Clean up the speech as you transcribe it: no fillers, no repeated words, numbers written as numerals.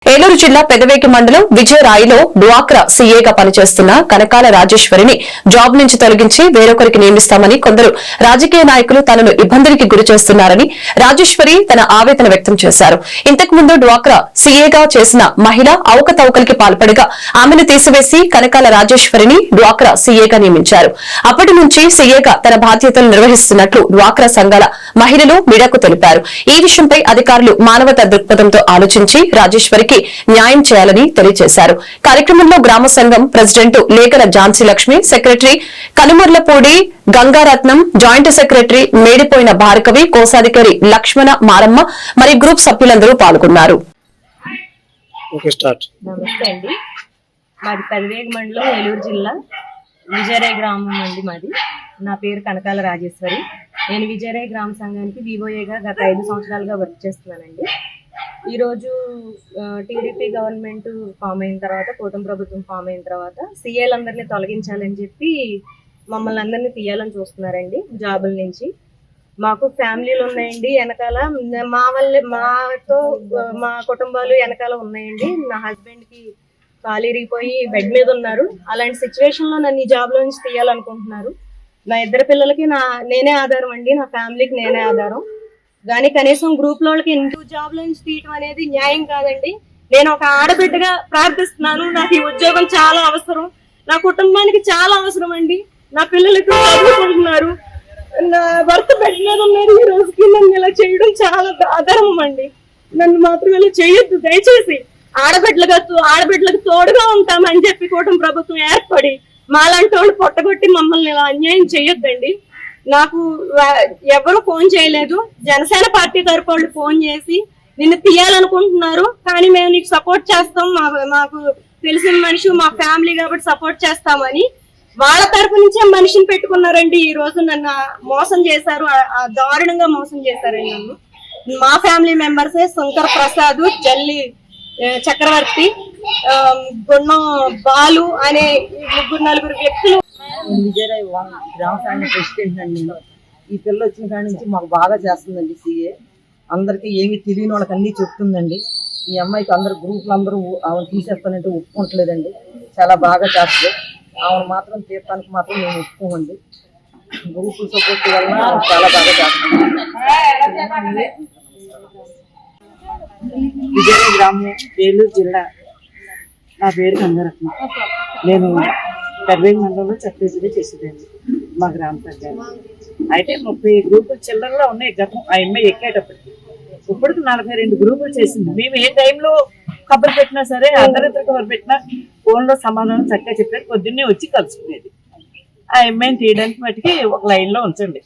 ఏలూరు జిల్లా పెదవేగి మండలం విజయరాయిలో డ్వాక్రా సీఏగా పనిచేస్తున్న కనకాల రాజేశ్వరిని జాబ్ నుంచి తొలగించి వేరొకరికి నియమిస్తామని కొందరు రాజకీయ నాయకులు తనను ఇబ్బందులకి గురి చేస్తున్నారని రాజేశ్వరి తన ఆవేదన వ్యక్తం చేశారు. ఇంతకు ముందు డ్వాక్రా సీఏగా చేసిన మహిళ అవకతవకలకి పాల్పడగా ఆమెను తీసివేసి కనకాల రాజేశ్వరిని డ్వాక్రా సీఏగా నియమించారు. అప్పటి నుంచి సీఏగా తన బాధ్యతలు నిర్వహిస్తున్నట్లు డ్వాక్రా సంఘాల మహిళలు మీడియాకు తెలిపారు. ఈ విషయంపై అధికారులు మానవతా దృక్పథంతో ఆలోచించి రాజేశ్వరికి న్యాయం చేయాలని తెలియజేశారు. కార్యక్రమంలో గ్రామ సంఘం president Lekhala Jhansi Lakshmi, secretary Kanumarlapudi Gangaratnam, joint secretary Medipoyina Bhargavi, కోశాధికారి లక్ష్మణ మారమ్మ మరియు గ్రూప్ సభ్యులందరూ పాల్గొన్నారు. నమస్తే అండి. మాది పెదవేగి మండలం, ఏలూరు జిల్లా, విజయరాయ్ గ్రామం అండి మాది. నా పేరు కనకాల రాజేశ్వరి. నేను విజయరాయ్ గ్రామ సంఘానికి వివోఏగా గత 5 సంవత్సరాలుగా వర్క్ చేస్తున్నానండి. ఈరోజు టీడీపీ గవర్నమెంట్ ఫామ్ అయిన తర్వాత, కూటమి ప్రభుత్వం ఫామ్ అయిన తర్వాత సీఏలందరినీ తొలగించాలని చెప్పి మమ్మల్ని అందరినీ తీయాలని చూస్తున్నారండి జాబుల నుంచి. మాకు ఫ్యామిలీలు ఉన్నాయండి వెనకాల, మా కుటుంబాలు వెనకాల ఉన్నాయండి. నా హస్బెండ్కి కాలు ఇరిగిపోయి బెడ్ మీద ఉన్నారు. అలాంటి సిచ్యువేషన్లో నన్ను ఈ జాబ్లో నుంచి తీయాలనుకుంటున్నారు. నా 2 పిల్లలకి నేనే ఆధారం అండి, నా ఫ్యామిలీకి నేనే ఆధారం. కానీ కనీసం గ్రూప్ లోకి ఎందుకు జాబ్ లో నుంచి తీయటం అనేది న్యాయం కాదండి. నేను ఒక ఆడబిడ్డగా ప్రార్థిస్తున్నాను. నాకు ఈ ఉద్యోగం చాలా అవసరం, నా కుటుంబానికి చాలా అవసరం అండి. నా పిల్లలకి చదువుకుంటున్నారు, నా భర్త బెడ్ మీద ఉన్నారు. ఈ రోజుకి నన్ను ఇలా చేయడం చాలా అధర్మం అండి. నన్ను మాత్రం ఇలా చేయొద్దు దయచేసి. ఆడబిడ్డలకు తోడుగా ఉంటామని చెప్పి కూటమి ప్రభుత్వం ఏర్పడి మాలాంటి వాళ్ళు పొట్టగొట్టి మమ్మల్ని ఇలా అన్యాయం చేయొద్దండి. నాకు ఎవరు ఫోన్ చేయలేదు. జనసేన పార్టీ తరపు వాళ్ళు ఫోన్ చేసి నిన్ను తీయాలనుకుంటున్నారు, కానీ మేము నీకు సపోర్ట్ చేస్తాం, మాకు తెలిసిన మనిషి, మా ఫ్యామిలీ కాబట్టి సపోర్ట్ చేస్తామని వాళ్ళ తరపు నుంచే మనిషిని పెట్టుకున్నారండి. ఈ రోజు నన్ను మోసం చేశారు, దారుణంగా మోసం చేశారండి నన్ను. మా ఫ్యామిలీ మెంబర్సే శంకర్ ప్రసాద్, జల్లి చక్రవర్తి, గుణం బాలు అనే 3-4 వ్యక్తులు. విజయరాయ్ గ్రామ సంఘ ప్రెసిడెంట్ అండి. ఈ పిల్ల వచ్చిన కాడి నుంచి మాకు బాగా చేస్తుందండి సీఏ. అందరికి ఏమి తెలియని వాళ్ళకి అన్ని చెప్తుందండి. ఈ అమ్మాయికి అందరు గ్రూపులు అందరూ ఆమెను తీసేస్తానంటే ఒప్పుకుంటలేదండి. చాలా బాగా చేస్తుంది. ఆమెను మాత్రం తీర్థానికి మాత్రం మేము ఒప్పుకోమండి. గ్రూపుల సపోర్ట్ వల్ల చాలా బాగా చేస్తుంది. విజయరాయ్ గ్రామం, ఏలూరు జిల్లా. నా పేరు గంగారత్నం. నేను పెదవేగి మండలంలో చక్రేజీ చేసేదండి మా గ్రామ సంఘాన్ని. అయితే 30 గ్రూపులు చిల్లరలో ఉన్నాయి గతం ఆ అమ్మాయి ఎక్కేటప్పటికి. ఇప్పటికి 42 గ్రూపులు చేసింది. మేము ఏ టైంలో కబురు పెట్టినా సరే, అందరిద్దరు కబురు పెట్టినా ఫోన్లో సమాధానం చక్కగా చెప్పేది. పొద్దున్నే వచ్చి కలుసుకునేది. ఆ అమ్మాయిని తీయడానికి మటుకి ఒక లైన్లో ఉంచండి.